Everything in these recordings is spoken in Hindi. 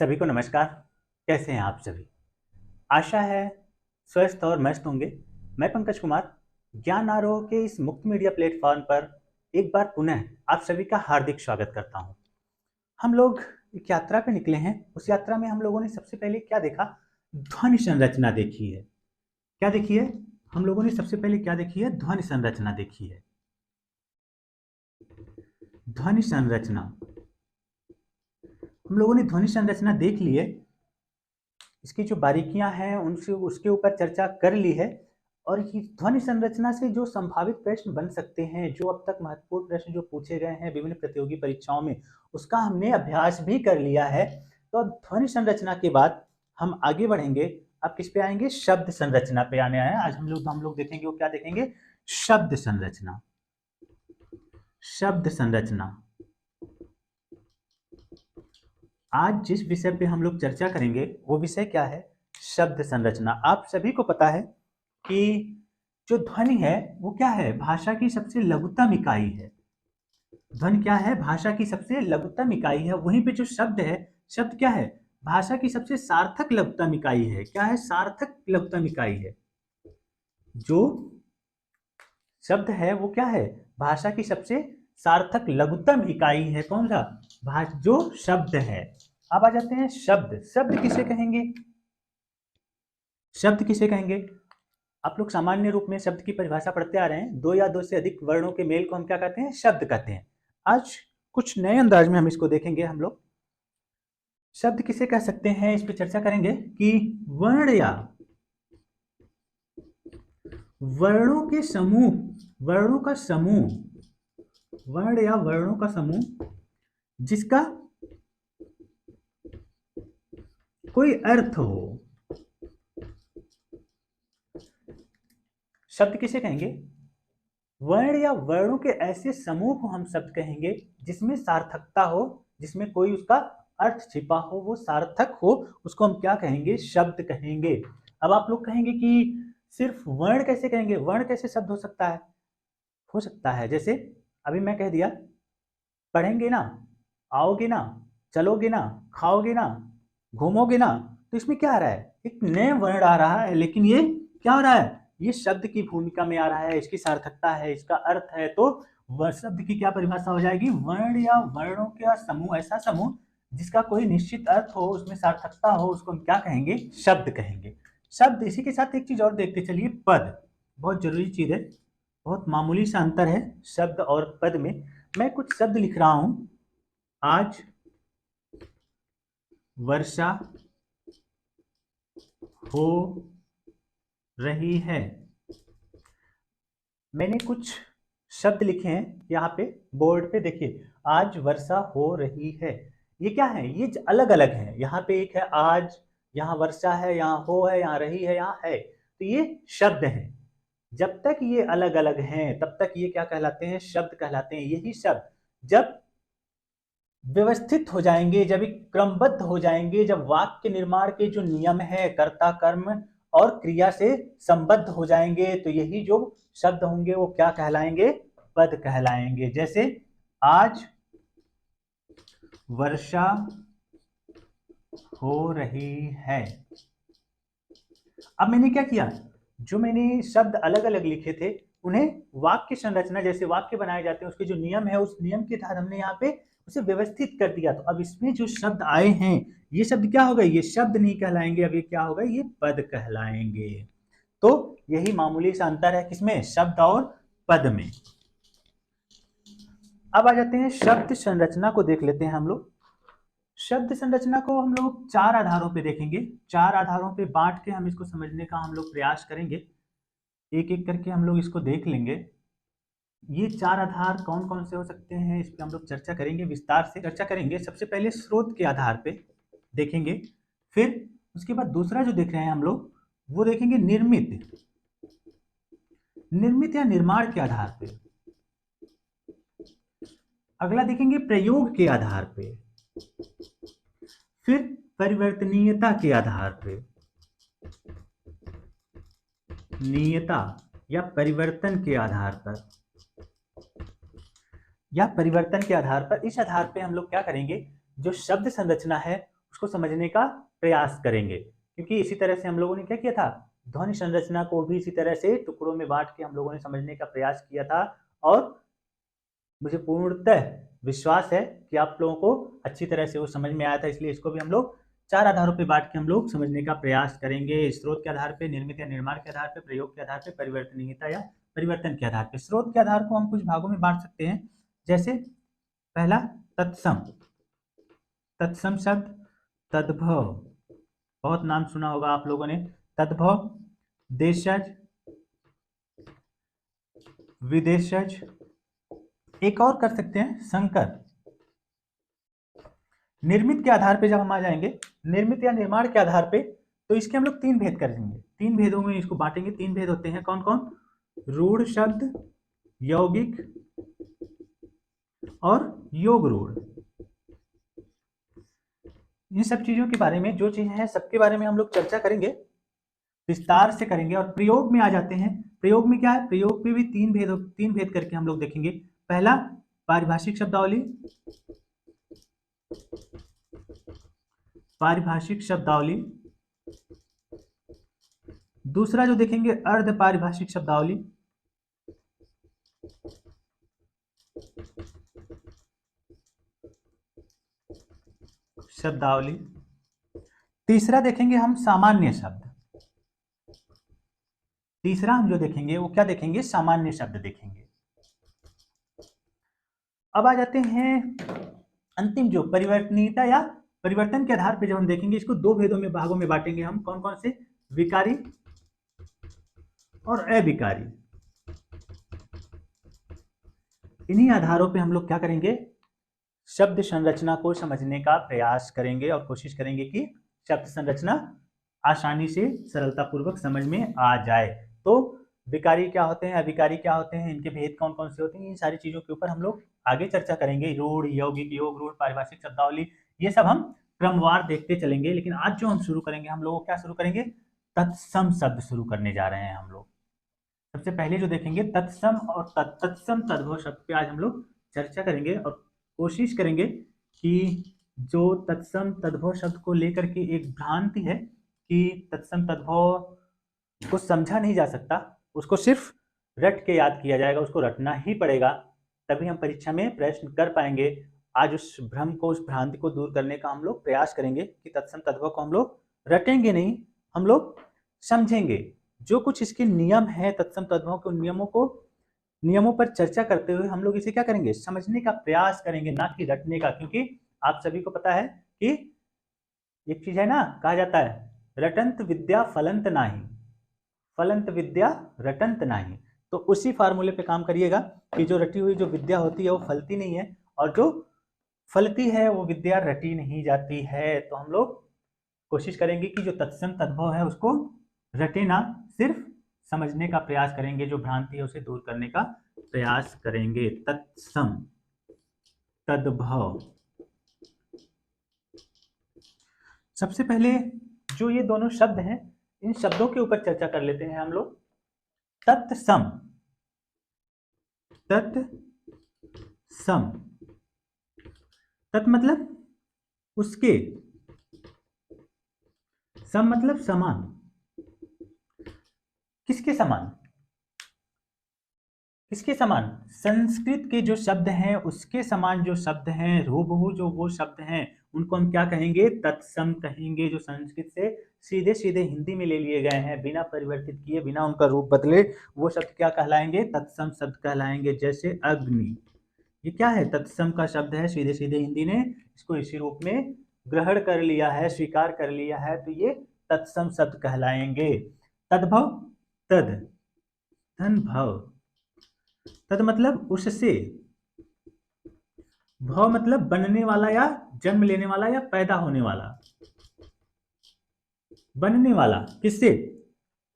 सभी को नमस्कार। कैसे हैं आप सभी? आशा है स्वस्थ और मस्त होंगे। मैं पंकज कुमार ज्ञान आरोह के इस मुक्त मीडिया प्लेटफॉर्म पर एक बार पुनः आप सभी का हार्दिक स्वागत करता हूं। हम लोग एक यात्रा पे निकले हैं। उस यात्रा में हम लोगों ने सबसे पहले क्या देखा? ध्वनि संरचना देखी है। क्या देखी है? हम लोगों ने सबसे पहले क्या देखी है? ध्वनि संरचना देखी है। ध्वनि संरचना हम लोगों ने ध्वनि संरचना देख ली है। इसकी जो बारीकियां हैं उनसे उसके ऊपर चर्चा कर ली है। और ये ध्वनि संरचना से जो संभावित प्रश्न बन सकते हैं, जो अब तक महत्वपूर्ण प्रश्न जो पूछे गए हैं विभिन्न प्रतियोगी परीक्षाओं में, उसका हमने अभ्यास भी कर लिया है। तो अब ध्वनि संरचना के बाद हम आगे बढ़ेंगे। अब किस पे आएंगे? शब्द संरचना पे आने आए। आज हम लोग देखेंगे, वो क्या देखेंगे? शब्द संरचना। शब्द संरचना आज जिस विषय पे हम लोग चर्चा करेंगे वो विषय क्या है? शब्द संरचना। आप सभी को पता है कि जो ध्वनि है वो क्या है? भाषा की सबसे लघुतम इकाई है। ध्वनि क्या है? भाषा की सबसे लघुतम इकाई है। वहीं पे जो शब्द है, शब्द क्या है? भाषा की सबसे सार्थक लघुतम इकाई है। क्या है? सार्थक लघुतम इकाई है। जो शब्द है वो क्या है? भाषा की सबसे सार्थक लघुतम इकाई है। कौन सा? जो शब्द है। अब आ जाते हैं शब्द। शब्द किसे कहेंगे? शब्द किसे कहेंगे? आप लोग सामान्य रूप में शब्द की परिभाषा पढ़ते आ रहे हैं। दो या दो से अधिक वर्णों के मेल को हम क्या कहते हैं? शब्द कहते हैं। आज कुछ नए अंदाज में हम इसको देखेंगे। हम लोग शब्द किसे कह सकते हैं, इस पर चर्चा करेंगे कि वर्ण या वर्णों के समूह, वर्णों का समूह, वर्ण या वर्णों का समूह जिसका कोई अर्थ हो। शब्द किसे कहेंगे? वर्ण या वर्णों के ऐसे समूह को हम शब्द कहेंगे जिसमें सार्थकता हो, जिसमें कोई उसका अर्थ छिपा हो, वो सार्थक हो, उसको हम क्या कहेंगे? शब्द कहेंगे। अब आप लोग कहेंगे कि सिर्फ वर्ण कैसे कहेंगे? वर्ण कैसे शब्द हो सकता है? हो सकता है जैसे अभी मैं कह दिया, पढ़ेंगे ना, आओगे ना, चलोगे ना, खाओगे ना, घूमोगे ना। तो इसमें क्या आ रहा है? एक नए वर्ण आ रहा है, लेकिन ये क्या हो रहा है? ये शब्द की भूमिका में आ रहा है। इसकी सार्थकता है, इसका अर्थ है। तो वह शब्द की क्या परिभाषा हो जाएगी? वर्ण या वर्णों का समूह, ऐसा समूह जिसका कोई निश्चित अर्थ हो, उसमें सार्थकता हो, उसको हम क्या कहेंगे? शब्द कहेंगे। शब्द। इसी के साथ एक चीज और देखते चलिए, पद। बहुत जरूरी चीज है। बहुत मामूली सा अंतर है शब्द और पद में। मैं कुछ शब्द लिख रहा हूं। आज वर्षा हो रही है। मैंने कुछ शब्द लिखे हैं यहाँ पे बोर्ड पे, देखिए। आज वर्षा हो रही है। ये क्या है? ये अलग अलग है। यहाँ पे एक है आज, यहाँ वर्षा है, यहाँ हो है, यहाँ रही है, यहाँ है। तो ये शब्द हैं। जब तक ये अलग अलग हैं तब तक ये क्या कहलाते हैं? शब्द कहलाते हैं। यही शब्द जब व्यवस्थित हो जाएंगे, जब एक क्रमबद्ध हो जाएंगे, जब वाक्य निर्माण के जो नियम है, कर्ता कर्म और क्रिया से संबद्ध हो जाएंगे, तो यही जो शब्द होंगे वो क्या कहलाएंगे? पद कहलाएंगे। जैसे आज वर्षा हो रही है। अब मैंने क्या किया? जो मैंने शब्द अलग अलग लिखे थे उन्हें वाक्य संरचना, जैसे वाक्य बनाए जाते हैं उसके जो नियम है, उस नियम के तहत हमने यहाँ पे उसे व्यवस्थित कर दिया। तो अब इसमें जो शब्द आए हैं, ये शब्द क्या हो गए? ये शब्द नहीं कहलाएंगे। अब ये क्या होगा? ये पद कहलाएंगे। तो यही मामूली सा अंतर है किसमें? शब्द और पद में। अब आ जाते हैं शब्द संरचना को देख लेते हैं हम लोग। शब्द संरचना को हम लोग चार आधारों पे देखेंगे। चार आधारों पे बांट के हम इसको समझने का हम लोग प्रयास करेंगे। एक एक करके हम लोग इसको देख लेंगे। ये चार आधार कौन कौन से हो सकते हैं, इस पर हम लोग चर्चा करेंगे, विस्तार से चर्चा करेंगे। सबसे पहले स्रोत के आधार पे देखेंगे। फिर उसके बाद दूसरा जो देख रहे हैं हम लोग, वो देखेंगे निर्मित, निर्मित या निर्माण के आधार पे। अगला देखेंगे प्रयोग के आधार पे। फिर परिवर्तनीयता के आधार पे, नियता या परिवर्तन के आधार पर, या परिवर्तन के आधार पर। इस आधार पे हम लोग क्या करेंगे? जो शब्द संरचना है उसको समझने का प्रयास करेंगे। क्योंकि इसी तरह से हम लोगों ने क्या किया था, ध्वनि संरचना को भी इसी तरह से टुकड़ों में बांट के हम लोगों ने समझने का प्रयास किया था। और मुझे पूर्णतः विश्वास है कि आप लोगों को अच्छी तरह से वो समझ में आया था, इसलिए इसको भी हम लोग 4 आधारों पे बांट के हम लोग समझने का प्रयास करेंगे। स्रोत के आधार पे, निर्मित या निर्माण के आधार पे, प्रयोग के आधार पे, परिवर्तनीयता या परिवर्तन के आधार पे। स्रोत के आधार को हम कुछ भागों में बांट सकते हैं, जैसे पहला तत्सम। तत्सम शब्द, तद्भव, बहुत नाम सुना होगा आप लोगों ने। तद्भव, देशज, विदेशज, एक और कर सकते हैं संकर। निर्मित के आधार पे जब हम आ जाएंगे, निर्मित या निर्माण के आधार पे, तो इसके हम लोग 3 भेद करेंगे। 3 भेदों में इसको बांटेंगे। 3 भेद होते हैं, कौन कौन? रूढ़ शब्द, यौगिक और योग रूढ़। इन सब चीजों के बारे में, जो चीजें हैं सबके बारे में हम लोग चर्चा करेंगे, विस्तार से करेंगे। और प्रयोग में आ जाते हैं। प्रयोग में क्या है? प्रयोग में भी 3 भेद करके हम लोग देखेंगे। पहला पारिभाषिक शब्दावली, पारिभाषिक शब्दावली। दूसरा जो देखेंगे अर्ध पारिभाषिक शब्दावली। शब्दावली। तीसरा देखेंगे हम सामान्य शब्द। तीसरा हम जो देखेंगे वो क्या देखेंगे? सामान्य शब्द देखेंगे। अब आ जाते हैं अंतिम जो परिवर्तनीयता या परिवर्तन के आधार पर जब हम देखेंगे, इसको 2 भेदों में, भागों में बांटेंगे हम। कौन कौन से? विकारी और अविकारी। इन्हीं आधारों पे हम लोग क्या करेंगे? शब्द संरचना को समझने का प्रयास करेंगे और कोशिश करेंगे कि शब्द संरचना आसानी से सरलता पूर्वक समझ में आ जाए। तो विकारी क्या होते हैं, अविकारी क्या होते हैं, इनके भेद कौन कौन से होते हैं, इन सारी चीजों के ऊपर हम लोग आगे चर्चा करेंगे। रूढ़, यौगिक, योग रूढ़, पारिभाषिक शब्दावली, ये सब हम क्रमवार देखते चलेंगे। लेकिन आज जो हम शुरू करेंगे, हम लोग क्या शुरू करेंगे? तत्सम शब्द शुरू करने जा रहे हैं हम लोग। सबसे पहले जो देखेंगे तत्सम और तत्सम तद्भव शब्द पे आज हम लोग चर्चा करेंगे और कोशिश करेंगे कि जो तत्सम तद्भव शब्द को लेकर के एक भ्रांति है कि तत्सम तद्भव को समझा नहीं जा सकता, उसको सिर्फ रट के याद किया जाएगा, उसको रटना ही पड़ेगा, तभी हम परीक्षा में प्रश्न कर पाएंगे। आज उस भ्रम को, उस भ्रांति को दूर करने का हम लोग प्रयास करेंगे कि तत्सम तद्भव को हम लोग रटेंगे नहीं, हम लोग समझेंगे। जो कुछ इसके नियम है तत्सम तद्भव के, नियमों पर चर्चा करते हुए हम लोग इसे क्या करेंगे? समझने का प्रयास करेंगे, ना कि रटने का। क्योंकि आप सभी को पता है कि एक चीज है ना, कहा जाता है रटंत विद्या फलंत नाही, फलंत विद्या रटंत नाही। तो उसी फार्मूले पे काम करिएगा कि जो रटी हुई जो विद्या होती है वो फलती नहीं है, और जो फलती है वो विद्या रटी नहीं जाती है। तो हम लोग कोशिश करेंगे कि जो तत्सम तद्भव है उसको रटे ना, सिर्फ समझने का प्रयास करेंगे, जो भ्रांति है उसे दूर करने का प्रयास करेंगे। तत्सम तद्भव। सबसे पहले जो ये दोनों शब्द हैं, इन शब्दों के ऊपर चर्चा कर लेते हैं हम लोग। तत्सम, तत्सम, तत् मतलब उसके, सम मतलब समान। किसके समान? किसके समान? संस्कृत के जो शब्द हैं उसके समान जो शब्द हैं, हूबहू जो वो शब्द हैं, उनको हम क्या कहेंगे? तत्सम कहेंगे। जो संस्कृत से सीधे सीधे हिंदी में ले लिए गए हैं, बिना परिवर्तित किए, बिना उनका रूप बदले, वो शब्द क्या कहलाएंगे? तत्सम शब्द कहलाएंगे। जैसे अग्नि, ये क्या है? तत्सम का शब्द है। सीधे सीधे हिंदी ने इसको इसी रूप में ग्रहण कर लिया है, स्वीकार कर लिया है, तो ये तत्सम शब्द कहलाएंगे। तद्भव, तद, धन भव, तद मतलब उससे, भव मतलब बनने वाला या जन्म लेने वाला या पैदा होने वाला, बनने वाला। किससे?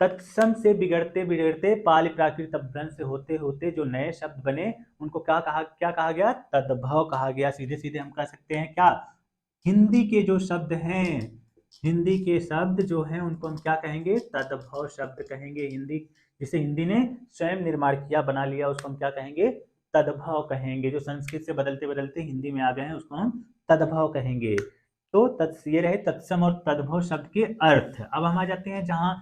तत्सम से बिगड़ते बिगड़ते पालि प्राकृत अपभ्रंश से होते होते जो नए शब्द बने, उनको क्या कहा गया? तद्भव कहा गया। सीधे सीधे हम कह सकते हैं क्या? हिंदी के जो शब्द हैं, हिंदी के शब्द जो हैं उनको हम क्या कहेंगे? तद्भव शब्द कहेंगे। हिंदी, जिसे हिंदी ने स्वयं निर्माण किया, बना लिया, उसको हम क्या कहेंगे? तद्भव कहेंगे। जो संस्कृत से बदलते बदलते हिंदी में आ गए हैं उसको हम तद्भव कहेंगे। तो ये रहे तत्सम और तद्भव शब्द के अर्थ। अब हम आ जाते हैं जहां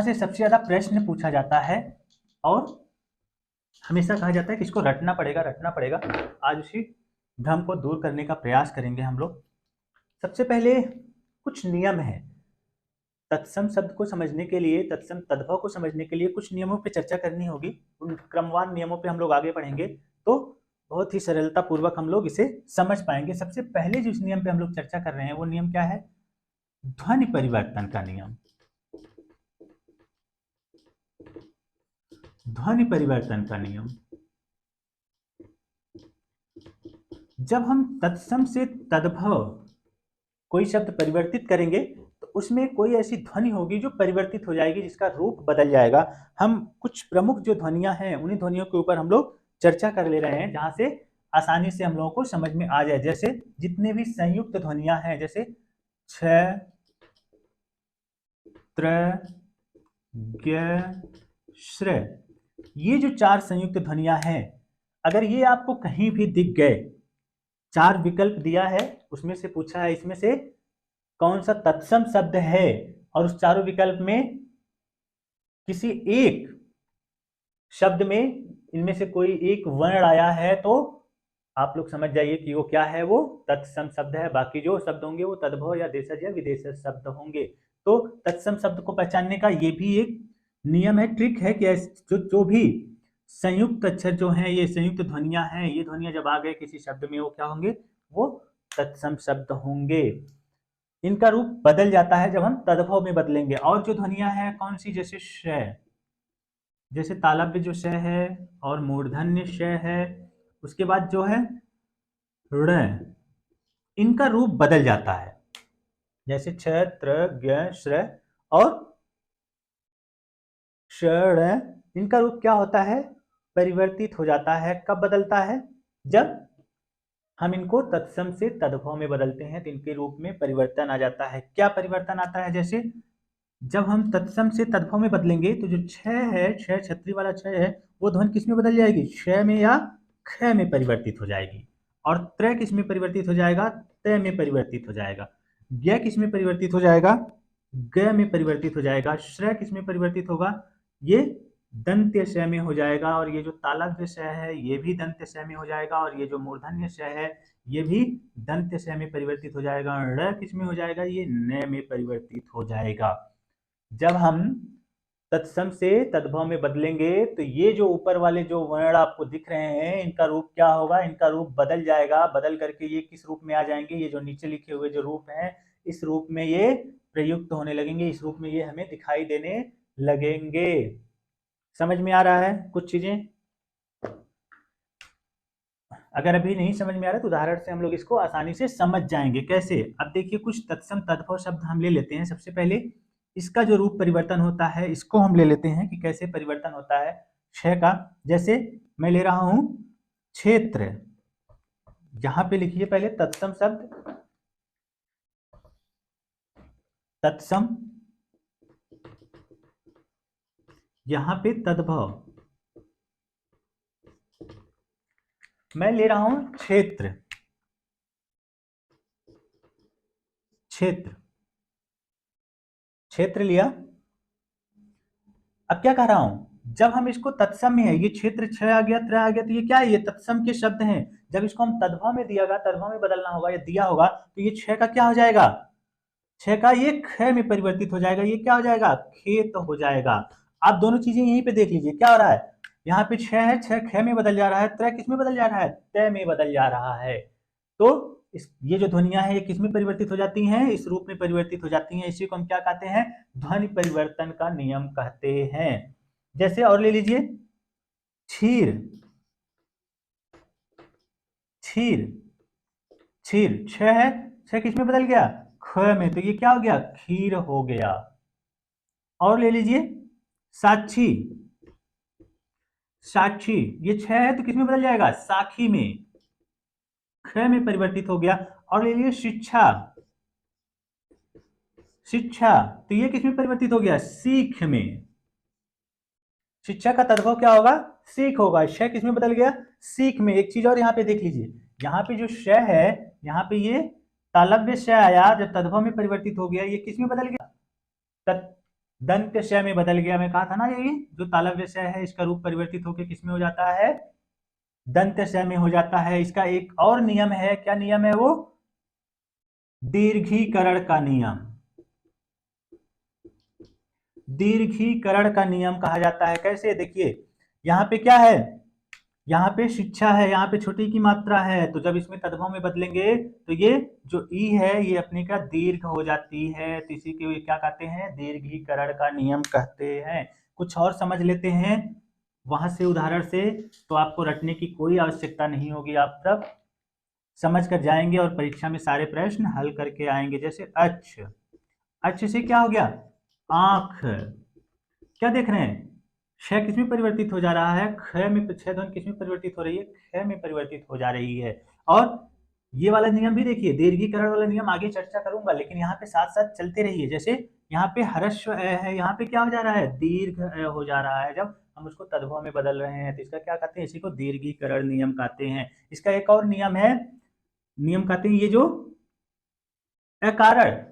से सबसे ज्यादा प्रश्न पूछा जाता है और हमेशा कहा जाता है कि इसको रटना पड़ेगा रटना पड़ेगा। आज उसी भ्रम को दूर करने का प्रयास करेंगे हम लोग। सबसे पहले कुछ नियम है तत्सम शब्द को समझने के लिए, तत्सम तद्भव को समझने के लिए कुछ नियमों पे चर्चा करनी होगी। उन क्रमवार नियमों पे हम लोग आगे बढ़ेंगे तो बहुत ही सरलता पूर्वक हम लोग इसे समझ पाएंगे। सबसे पहले जिस नियम पे हम लोग चर्चा कर रहे हैं वो नियम क्या है? ध्वनि परिवर्तन का नियम। ध्वनि परिवर्तन का नियम। जब हम तत्सम से तद्भव कोई शब्द परिवर्तित करेंगे तो उसमें कोई ऐसी ध्वनि होगी जो परिवर्तित हो जाएगी, जिसका रूप बदल जाएगा। हम कुछ प्रमुख जो ध्वनियां हैं उन्हीं ध्वनियों के ऊपर हम लोग चर्चा कर ले रहे हैं, जहां से आसानी से हम लोगों को समझ में आ जाए। जैसे जितने भी संयुक्त ध्वनियां हैं, जैसे छ, त्र, ज्ञ, श्र, ये जो 4 संयुक्त ध्वनियां हैं, अगर ये आपको कहीं भी दिख गए, 4 विकल्प दिया है, उसमें से पूछा है इसमें से कौन सा तत्सम शब्द है, और उस चारों विकल्प में किसी एक शब्द में इनमें से कोई एक वर्ण आया है, तो आप लोग समझ जाइए कि वो क्या है, वो तत्सम शब्द है। बाकी जो शब्द होंगे वो तद्भव या देशज या विदेशज शब्द होंगे। तो तत्सम शब्द को पहचानने का ये भी एक नियम है, ट्रिक है कि जो भी संयुक्त अक्षर जो हैं, ये संयुक्त ध्वनियां हैं, ये ध्वनियां जब आ गए किसी शब्द में, वो क्या होंगे? वो तत्सम शब्द होंगे। इनका रूप बदल जाता है जब हम तद्भव में बदलेंगे। और जो ध्वनियां हैं कौन सी? जैसे श, जैसे तालव्य जो श है और मूर्धन्य श है, उसके बाद जो है ऋ, इनका रूप बदल जाता है। जैसे छ, त्र, ज्ञ, श्र और ष, इनका रूप क्या होता है? परिवर्तित हो जाता है। कब बदलता है? जब हम इनको तत्सम से तद्भव में बदलते हैं तो इनके रूप में परिवर्तन आ जाता है। क्या परिवर्तन आता है? जैसे जब हम तत्सम से तद्भव में बदलेंगे तो जो छ है, छ छत्री वाला छ है, वो ध्वनि किस में बदल जाएगी? श में या ख में परिवर्तित हो जाएगी। और त्र किस में परिवर्तित हो जाएगा? त में परिवर्तित हो जाएगा। ज्ञ किस में परिवर्तित हो जाएगा? ग में परिवर्तित हो जाएगा। श्र किस में परिवर्तित होगा? ये दंत्य श में हो जाएगा। और ये जो तालव्य श है ये भी दंत्य श में हो जाएगा। और ये जो मूर्धन्य श है ये भी दंत्य श में परिवर्तित हो जाएगा। ड़ किस में हो जाएगा? ये न में परिवर्तित हो जाएगा। जब हम तत्सम से तद्भव में बदलेंगे तो ये जो ऊपर वाले जो वर्ण आपको दिख रहे हैं, इनका रूप क्या होगा? इनका रूप बदल जाएगा। बदल करके ये किस रूप में आ जाएंगे? ये जो नीचे लिखे हुए जो रूप हैं, इस रूप में ये प्रयुक्त होने लगेंगे। इस रूप में ये हमें दिखाई देने लगेंगे। समझ में आ रहा है कुछ चीजें? अगर अभी नहीं समझ में आ रहा तो उदाहरण से हम लोग इसको आसानी से समझ जाएंगे। कैसे? अब देखिए, कुछ तत्सम तद्भव शब्द हम ले लेते हैं। सबसे पहले इसका जो रूप परिवर्तन होता है इसको हम ले लेते हैं कि कैसे परिवर्तन होता है छ का। जैसे मैं ले रहा हूं क्षेत्र, यहां पे लिखिए पहले तत्सम शब्द, तत्सम, यहां पे तद्भव। मैं ले रहा हूं क्षेत्र, क्षेत्र, क्षेत्र लिया। अब क्या कह रहा हूं? जब हम इसको तत्सम में है, ये क्षेत्र छ आ गया, त्र आ गया, तो ये क्या है? ये तत्सम के शब्द हैं। जब इसको हम तद्भव में दियागा, तद्भव में बदलना होगा या दिया होगा, तो ये छ का क्या हो जाएगा? छ का ये ख में परिवर्तित हो जाएगा। ये क्या हो जाएगा? खेत हो जाएगा। आप दोनों चीजें यहीं पे देख लीजिए क्या हो रहा है। यहाँ पे छ है, छ ख में बदल जा रहा है। त्र किस में बदल जा रहा है? त में बदल जा रहा है। तो ये जो ध्वनियां हैं ये किस में परिवर्तित हो जाती हैं? इस रूप में परिवर्तित हो जाती हैं। इसी को हम क्या कहते हैं? ध्वनि परिवर्तन का नियम कहते हैं। जैसे और ले लीजिए क्षीर, क्षीर, क्षीर, छ है, छ किस में बदल गया? ख में, तो ये क्या हो गया? खीर हो गया। और ले लीजिए साक्षी, साक्षी, ये छ है तो किस में बदल जाएगा? साखी में, ख में परिवर्तित हो गया। और ले लीजिए शिक्षा, शिक्षा, तो ये किस में परिवर्तित हो गया? सीख में। शिक्षा का तद्भव क्या होगा? सीख होगा। श किस में बदल गया? सीख में। एक चीज और यहाँ पे देख लीजिए, यहाँ पे जो श है, यहाँ पे ये तालव्य श आया, जब तद्भव में परिवर्तित हो गया, ये किस में बदल गया? दंत श में बदल गया। मैं कहा था ना, ये जो तालव्य श है इसका रूप परिवर्तित होकर किस में हो जाता है? दंत श में हो जाता है। इसका एक और नियम है, क्या नियम है वो? दीर्घीकरण का नियम। दीर्घीकरण का नियम कहा जाता है। कैसे? देखिए यहाँ पे क्या है, यहाँ पे शिक्षा है, यहाँ पे छोटी की मात्रा है, तो जब इसमें तद्भव में बदलेंगे तो ये जो ई है ये अपने का दीर्घ हो जाती है, तो इसी के क्या कहते हैं? दीर्घीकरण का नियम कहते हैं। कुछ और समझ लेते हैं वहां से उदाहरण से, तो आपको रटने की कोई आवश्यकता नहीं होगी, आप सब समझ कर जाएंगे और परीक्षा में सारे प्रश्न हल करके आएंगे। जैसे अच्छ, अच्छ से क्या हो गया? आंख। क्या देख रहे हैं? क्षय किसमें परिवर्तित हो जा रहा है? क्षय में। क्षय ध्वनि किसमें परिवर्तित हो रही है? क्षय में परिवर्तित हो जा रही है। और ये वाला नियम भी देखिए, दीर्घीकरण वाला नियम आगे चर्चा करूंगा, लेकिन यहाँ पे साथ साथ चलते रहिए। जैसे यहाँ पे हर्षव अ है, यहाँ पे क्या हो जा रहा है? दीर्घ अ हो जा रहा है। जब हम उसको तद्भव में बदल रहे हैं तो इसका क्या कहते हैं? इसी को दीर्घीकरण नियम कहते हैं। इसका एक और नियम है, नियम कहते हैं ये जो अकारण,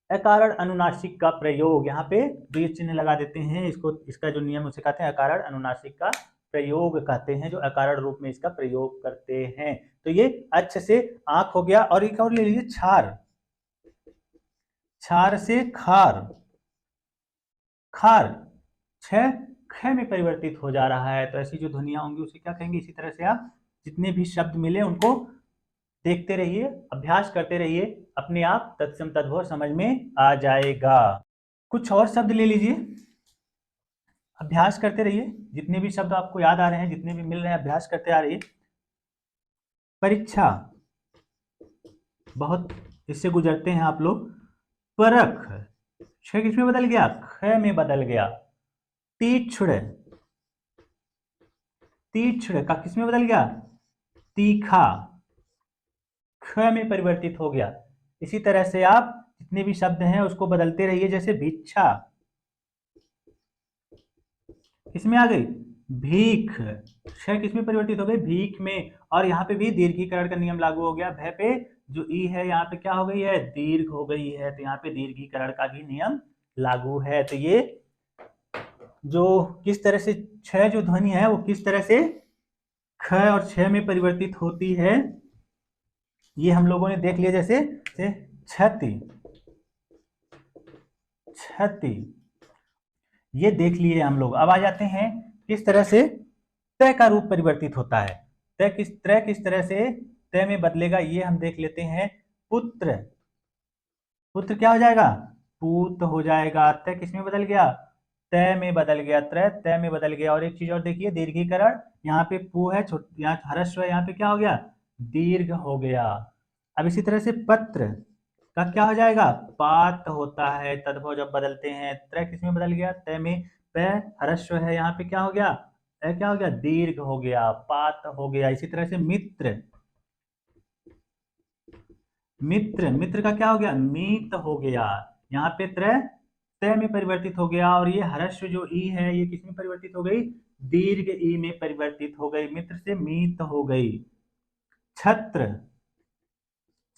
अकारण अनुनासिक का प्रयोग, यहाँ पे द्वितीय चिन्ह लगा देते हैं इसको। इसका जो नियम उसे कहते हैं अकारण अनुनासिक का प्रयोग कहते हैं, जो अकारण रूप में इसका प्रयोग करते हैं। तो ये अच्छ से आंख हो गया। और एक और ले लीजिए, छार। छार से खार। खार छ ख में परिवर्तित हो जा रहा है, तो ऐसी जो ध्वनियां होंगी उसे क्या कहेंगे? इसी तरह से आप जितने भी शब्द मिले उनको देखते रहिए, अभ्यास करते रहिए, अपने आप तत्सम तद्भव समझ में आ जाएगा। कुछ और शब्द ले लीजिए, अभ्यास करते रहिए, जितने भी शब्द आपको याद आ रहे हैं, जितने भी मिल रहे हैं, अभ्यास करते आ रहिए। परीक्षा, बहुत इससे गुजरते हैं आप लोग। परख, छ किसमें बदल गया? ख में बदल गया। तीक्ष्ण, तीक्ष्ण का किसमें बदल गया? तीखा, ख में परिवर्तित हो गया। इसी तरह से आप जितने भी शब्द हैं उसको बदलते रहिए। जैसे भिक्षा, किसमें आ गई? भीख। श किसमें परिवर्तित हो गई? भीख में। और यहाँ पे भी दीर्घीकरण का नियम लागू हो गया। भय पे जो ई है यहाँ पे क्या हो गई है? दीर्घ हो गई है, तो यहाँ पे दीर्घीकरण का भी नियम लागू है। तो ये जो किस तरह से छ जो ध्वनि है वो किस तरह से ख और छ में परिवर्तित होती है, ये हम लोगों ने देख लिया। जैसे छति, छति, ये देख लिए हम लोग। अब आ जाते हैं किस तरह से तय का रूप परिवर्तित होता है। तय किस तरह से तय में बदलेगा, ये हम देख लेते हैं। पुत्र, पुत्र क्या हो जाएगा? पूत हो जाएगा। तय किसमें बदल गया? तय में बदल गया। तय में बदल गया। और एक चीज और देखिए, दीर्घीकरण, यहाँ पे पू है, यहाँ हर्षव है, यहाँ पे क्या हो गया? दीर्घ हो गया। अब इसी तरह से पत्र का क्या हो जाएगा? पात होता है तद्भव जब बदलते हैं। त्रय किसमें बदल गया? तय में। प हर्षव है, यहाँ पे क्या हो गया? क्या हो गया? दीर्घ हो गया, पात हो गया। इसी तरह से मित्र, मित्र, मित्र का क्या हो गया? मीत हो गया। यहाँ पे त्रय तय में परिवर्तित हो गया। और ये हर्षव जो ई है ये किसमें परिवर्तित हो गई? दीर्घ ई में परिवर्तित हो गई। मित्र से मीत हो गई। छत्र,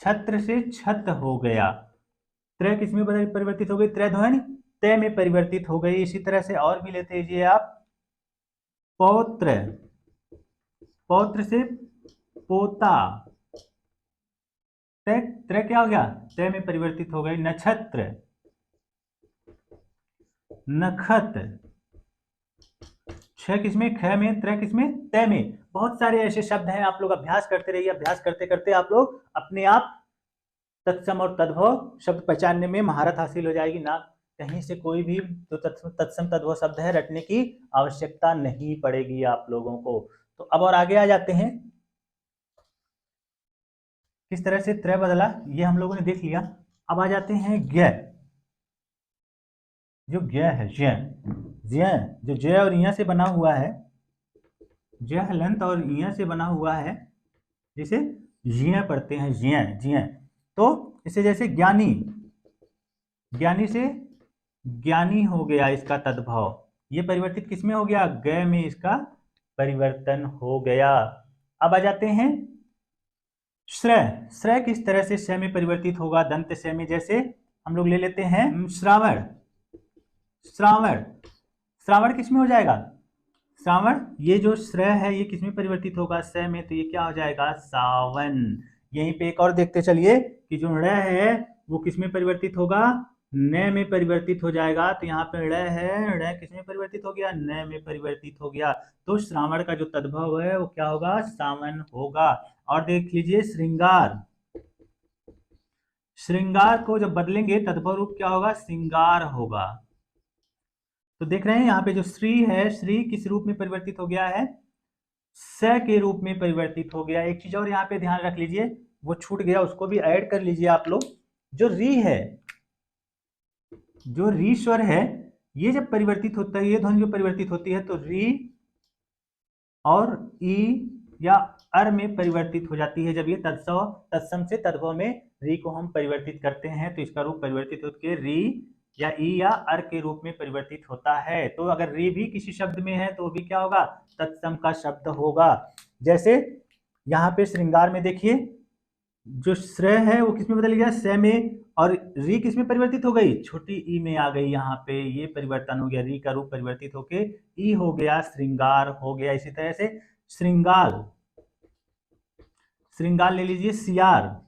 छत्र से छत हो गया। त्रय किसमें परिवर्तित हो गई? त्रय ध्वनि तय में परिवर्तित हो गई। इसी तरह से और भी लेते लीजिए आप। पौत्र, पौत्र से पोता। तय त्रय क्या हो गया? तय में परिवर्तित हो गई। नक्षत्र, नखत। छ किसमें? ख में। त्रय किसमें? तय में। बहुत सारे ऐसे शब्द हैं, आप लोग अभ्यास करते रहिए। अभ्यास करते करते आप लोग अपने आप तत्सम और तद्भव शब्द पहचानने में महारत हासिल हो जाएगी। ना कहीं से कोई भी जो तत्सम तद्भव शब्द है रटने की आवश्यकता नहीं पड़ेगी आप लोगों को। तो अब और आगे आ जाते हैं, किस तरह से त्रय बदला ये हम लोगों ने देख लिया। अब आ जाते हैं ज्ञ। जो ज्ञ है, ज्ञ, ज्ञ जो जय और इया से बना हुआ है, जय हलंत और इया से बना हुआ है, जिसे ज्ञ पढ़ते हैं, ज्ञ, ज्ञ। तो इसे जैसे ज्ञानी, ज्ञानी से ज्ञानी हो गया इसका तद्भव। ये परिवर्तित किसमें हो गया? ग में इसका परिवर्तन हो गया। अब आ जाते हैं श्रय, श्रय किस तरह से श में परिवर्तित होगा दंत श में? जैसे हम लोग ले लेते हैं श्रावण, श्रावण, श्रावण किस में हो जाएगा? श्रावण, ये जो श्रय है ये किस में परिवर्तित होगा? स में, तो ये क्या हो जाएगा? सावन। यहीं पे एक और देखते चलिए कि जो ण है वो किस में परिवर्तित होगा? न में परिवर्तित हो जाएगा। तो यहाँ पे ण है, ण किस में परिवर्तित हो गया? न में परिवर्तित हो गया। तो श्रावण का जो तद्भव है वो क्या होगा? सावन होगा। और देख लीजिए श्रृंगार, श्रृंगार को जब बदलेंगे तद्भव रूप क्या होगा? श्रृंगार होगा। तो देख रहे हैं यहाँ पे जो श्री है, श्री किस रूप में परिवर्तित हो गया है? स के रूप में परिवर्तित हो गया। एक चीज और यहाँ पे ध्यान रख लीजिए, वो छूट गया, उसको भी ऐड कर लीजिए आप लोग। जो री है, जो री स्वर है, ये जब परिवर्तित होता है, ये ध्वनि जो परिवर्तित होती है तो री और ई या अर में परिवर्तित हो जाती है। जब ये तत्सम से तद्भव में री को हम परिवर्तित करते हैं तो इसका रूप परिवर्तित होकर री या ई या अर के रूप में परिवर्तित होता है। तो अगर री भी किसी शब्द में है तो भी क्या होगा? तत्सम का शब्द होगा। जैसे यहाँ पे श्रृंगार में देखिए, जो श्रय है वो किस में बदल गया? स में, और री किस में परिवर्तित हो गई? छोटी ई में आ गई। यहाँ पे ये परिवर्तन हो गया, री का रूप परिवर्तित होके ई हो गया, श्रृंगार हो गया। इसी तरह से श्रृंगाल, श्रृंगाल ले लीजिए, सियार,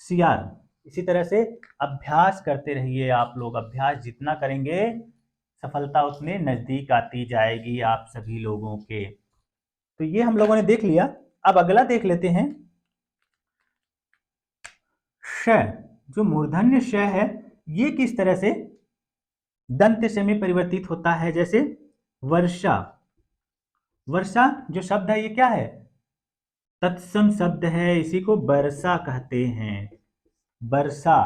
सियार। इसी तरह से अभ्यास करते रहिए आप लोग, अभ्यास जितना करेंगे सफलता उतने नजदीक आती जाएगी आप सभी लोगों के। तो ये हम लोगों ने देख लिया। अब अगला देख लेते हैं श। जो मूर्धन्य श है ये किस तरह से दंत श में परिवर्तित होता है? जैसे वर्षा, वर्षा जो शब्द है ये क्या है? तत्सम शब्द है, इसी को वर्षा कहते हैं, वर्षा।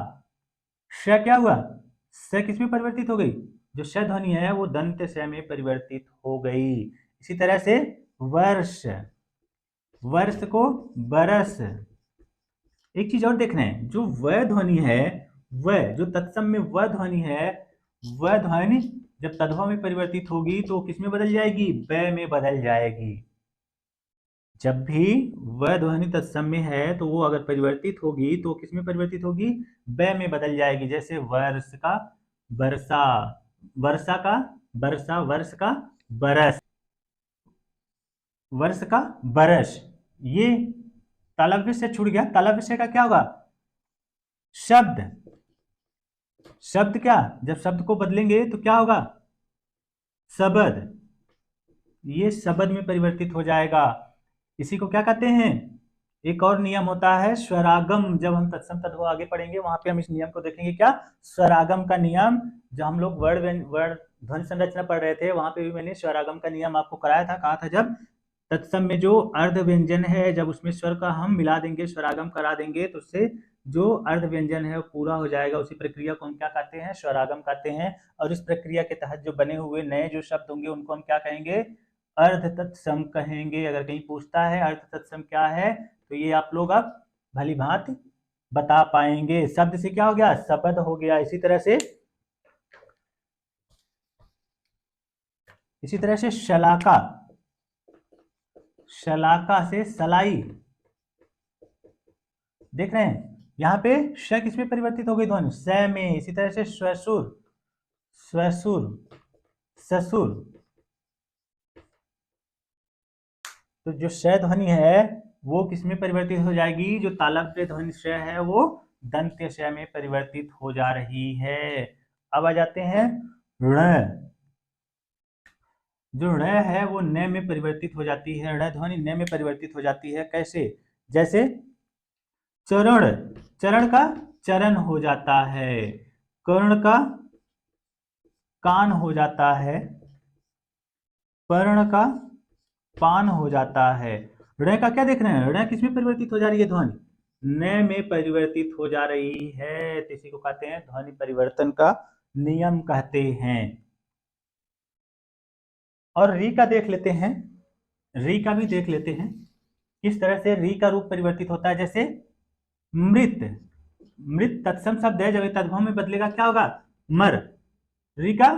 श क्या हुआ? स किस में परिवर्तित हो गई? जो श ध्वनि है वो दंत श में परिवर्तित हो गई। इसी तरह से वर्ष, वर्ष को बरस। एक चीज और देख रहे हैं, जो व ध्वनि है, व जो तत्सम में व ध्वनि है, वह ध्वनि जब तद्भव में परिवर्तित होगी तो किस में बदल जाएगी? ब में बदल जाएगी। जब भी वह ध्वनि तत्सम में है तो वो अगर परिवर्तित होगी तो किस में परिवर्तित होगी? ब में बदल जाएगी। जैसे वर्ष का वर्षा, वर्षा का वर्षा, वर्ष का बरस, वर्ष का बरस। ये तालव्य से छूट गया। तालव्य से का क्या होगा? शब्द, शब्द क्या? जब शब्द को बदलेंगे तो क्या होगा? शब्द, ये शब्द में परिवर्तित हो जाएगा। इसी को क्या कहते हैं? एक और नियम होता है स्वरागम। जब हम तत्सम तद्भव आगे पढ़ेंगे वहां पे हम इस नियम को देखेंगे। क्या? स्वरागम का नियम। जब हम लोग वर्ण ध्वनि संरचना पढ़ रहे थे वहां पे भी मैंने स्वरागम का नियम आपको कराया था। कहा था जब तत्सम में जो अर्ध व्यंजन है जब उसमें स्वर का हम मिला देंगे, स्वरागम करा देंगे, तो उससे जो अर्ध व्यंजन है वो पूरा हो जाएगा। उसी प्रक्रिया को हम क्या कहते हैं? स्वरागम कहते हैं। और इस प्रक्रिया के तहत जो बने हुए नए जो शब्द होंगे उनको हम क्या कहेंगे? अर्ध तत्सम कहेंगे। अगर कहीं पूछता है अर्ध तत्सम क्या है तो ये आप लोग अब भली भांति बता पाएंगे। शब्द से क्या हो गया? शब्द हो गया। इसी तरह से शलाका, शलाका से सलाई। देख रहे हैं यहाँ पे श किसमें परिवर्तित हो गई ध्वनि? स में। इसी तरह से स्वसुर, स्वसुर, ससुर। तो जो श ध्वनि है वो किसमें परिवर्तित हो जाएगी? जो तालव्य ध्वनि श है वो दंत्य श में परिवर्तित हो जा रही है। अब आ जाते हैं ऋ। जो ऋ है वो न में परिवर्तित हो जाती है। ऋ ध्वनि न में परिवर्तित हो जाती है। कैसे? जैसे चरण, चरण का चरण हो जाता है, कर्ण का कान हो जाता है, पर्ण का पान हो जाता है। ऋ का क्या देख रहे हैं? ऋ किसमें परिवर्तित हो जा रही है ध्वनि? न में परिवर्तित हो जा रही है। तो इसी को कहते हैं ध्वनि परिवर्तन का नियम कहते हैं। और री का देख लेते हैं, री का भी देख लेते हैं किस तरह से री का रूप परिवर्तित होता है। जैसे मृत, मृत तत्सम शब्द है, जब तद्भव में बदलेगा क्या होगा? मर। री का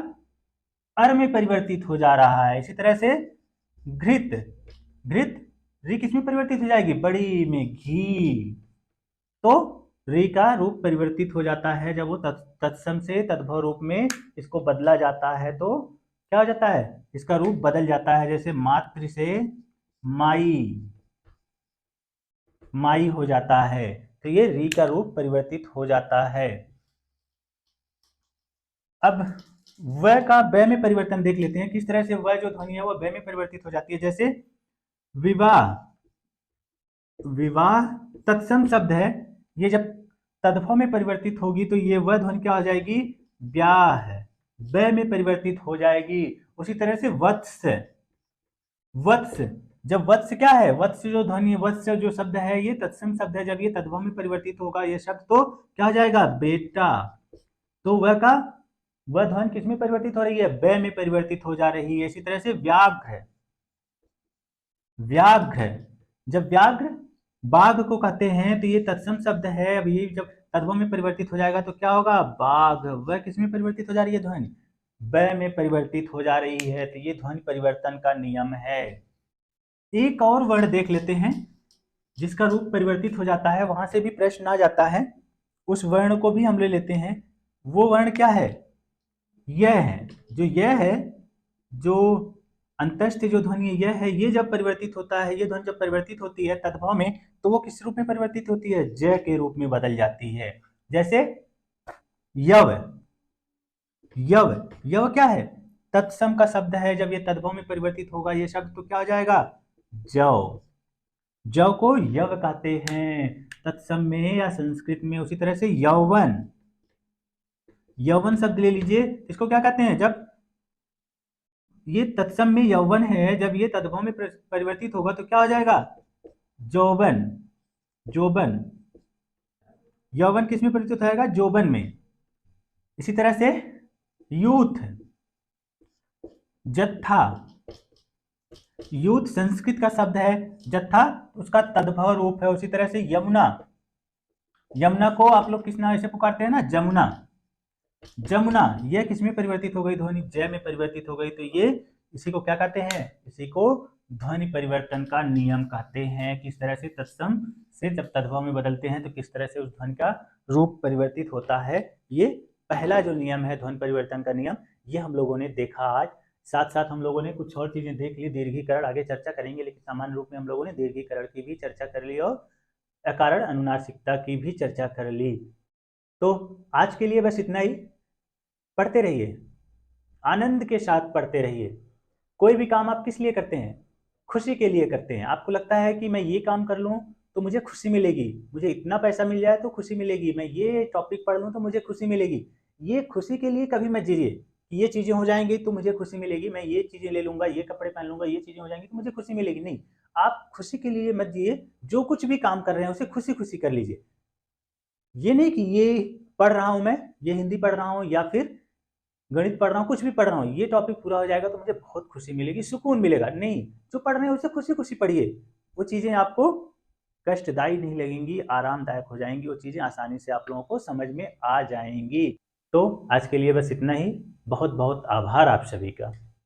अर में परिवर्तित हो जा रहा है। इसी तरह से घृत, घृत री किसमें परिवर्तित हो जाएगी? बड़ी में घी। तो री का रूप परिवर्तित हो जाता है जब वो तत्सम से तद्भव रूप में इसको बदला जाता है, तो क्या हो जाता है? इसका रूप बदल जाता है। जैसे मातृ से माई, माई हो जाता है, तो ये री का रूप परिवर्तित हो जाता है। अब व का ब में परिवर्तन देख लेते हैं, किस तरह से व जो ध्वनि है वो ब में परिवर्तित हो जाती है। जैसे विवाह, विवाह तत्सम शब्द है, ये जब तद्भव में परिवर्तित होगी तो ये वह ध्वनि क्या हो जाएगी? ब्याह, ब में परिवर्तित हो जाएगी। उसी तरह से वत्स, वत्स, जब वत्स क्या है? वत्स जो ध्वनि, वत्स जो शब्द है ये तत्सम शब्द है, जब ये तद्भव में परिवर्तित होगा ये शब्द तो क्या हो जाएगा? बेटा। तो वह का वह ध्वनि किस में परिवर्तित हो रही है? ब में परिवर्तित हो जा रही है। इसी तरह से व्याघ्र, व्याघ्र, जब व्याघ्र बाघ को कहते हैं तो ये तत्सम शब्द है, अब ये जब तद्भव में परिवर्तित हो जाएगा तो क्या होगा? बाघ। वह किस में परिवर्तित हो जा रही है ध्वनि? ब में परिवर्तित हो जा रही है। तो ये ध्वनि परिवर्तन का नियम है। एक और वर्ण देख लेते हैं जिसका रूप परिवर्तित हो जाता है, वहां से भी प्रश्न आ जाता है, उस वर्ण को भी हम ले लेते हैं। वो वर्ण क्या है? यह है। जो यह है, जो अंतस्थ जो ध्वनि यह है, ये जब परिवर्तित होता है, ये ध्वनि जब परिवर्तित होती है तद्भव में, तो वो किस रूप में परिवर्तित होती है? ज के रूप में बदल जाती है। जैसे यव, यव, यव क्या है? तत्सम का शब्द है, जब ये तद्भव में परिवर्तित होगा ये शब्द तो क्या हो जाएगा? जव। जव को यव कहते हैं तत्सम में या संस्कृत में। उसी तरह से यौवन, यौवन शब्द ले लीजिए, इसको क्या कहते हैं? जब ये तत्सम में यौवन है, जब ये तद्भव में परिवर्तित होगा तो क्या हो जाएगा? जौवन, जोबन। यौवन किस में परिवर्तित हो जाएगा? जोबन में। इसी तरह से यूथ, जत्था, यूथ संस्कृत का शब्द है, जत्था उसका तद्भव रूप है। उसी तरह से यमुना, यमुना को आप लोग किस नाम से पुकारते हैं ना? जमुना, जमुना, यह किस में परिवर्तित हो गई ध्वनि? ज में परिवर्तित हो गई। तो ये इसी को क्या कहते हैं? इसी को ध्वनि परिवर्तन का नियम कहते हैं। किस तरह से तत्सम से जब तद्भव में बदलते हैं तो किस तरह से उस ध्वनि का रूप परिवर्तित होता है। ये पहला जो नियम है ध्वनि परिवर्तन का नियम, ये हम लोगों ने देखा आज। साथ साथ हम लोगों ने कुछ और चीजें देख ली। दीर्घीकरण आगे चर्चा करेंगे, लेकिन सामान्य रूप में हम लोगों ने दीर्घीकरण की भी चर्चा कर ली और अकारण अनुनासिकता की भी चर्चा कर ली। तो आज के लिए बस इतना ही। पढ़ते रहिए, आनंद के साथ पढ़ते रहिए। कोई भी काम आप किस लिए करते हैं? खुशी के लिए करते हैं। आपको लगता है कि मैं ये काम कर लूँ तो मुझे खुशी मिलेगी, मुझे इतना पैसा मिल जाए तो खुशी मिलेगी, मैं ये टॉपिक पढ़ लूँ तो मुझे खुशी मिलेगी। ये खुशी के लिए कभी मत जीजिए कि ये चीज़ें हो जाएंगी तो मुझे खुशी मिलेगी, मैं ये चीज़ें ले लूँगा, ये कपड़े पहन लूँगा, ये चीज़ें हो जाएंगी तो मुझे खुशी मिलेगी। नहीं, आप खुशी के लिए मत जिए। जो कुछ भी काम कर रहे हैं उसे खुशी खुशी कर लीजिए। ये नहीं कि ये पढ़ रहा हूँ, मैं ये हिंदी पढ़ रहा हूँ या फिर गणित पढ़ रहा हूँ, कुछ भी पढ़ रहा हूँ, ये टॉपिक पूरा हो जाएगा तो मुझे बहुत खुशी मिलेगी, सुकून मिलेगा। नहीं, जो पढ़ रहे हैं उसे खुशी खुशी पढ़िए। वो चीज़ें आपको कष्टदायी नहीं लगेंगी, आरामदायक हो जाएंगी। वो चीज़ें आसानी से आप लोगों को समझ में आ जाएंगी। तो आज के लिए बस इतना ही। बहुत बहुत आभार आप सभी का।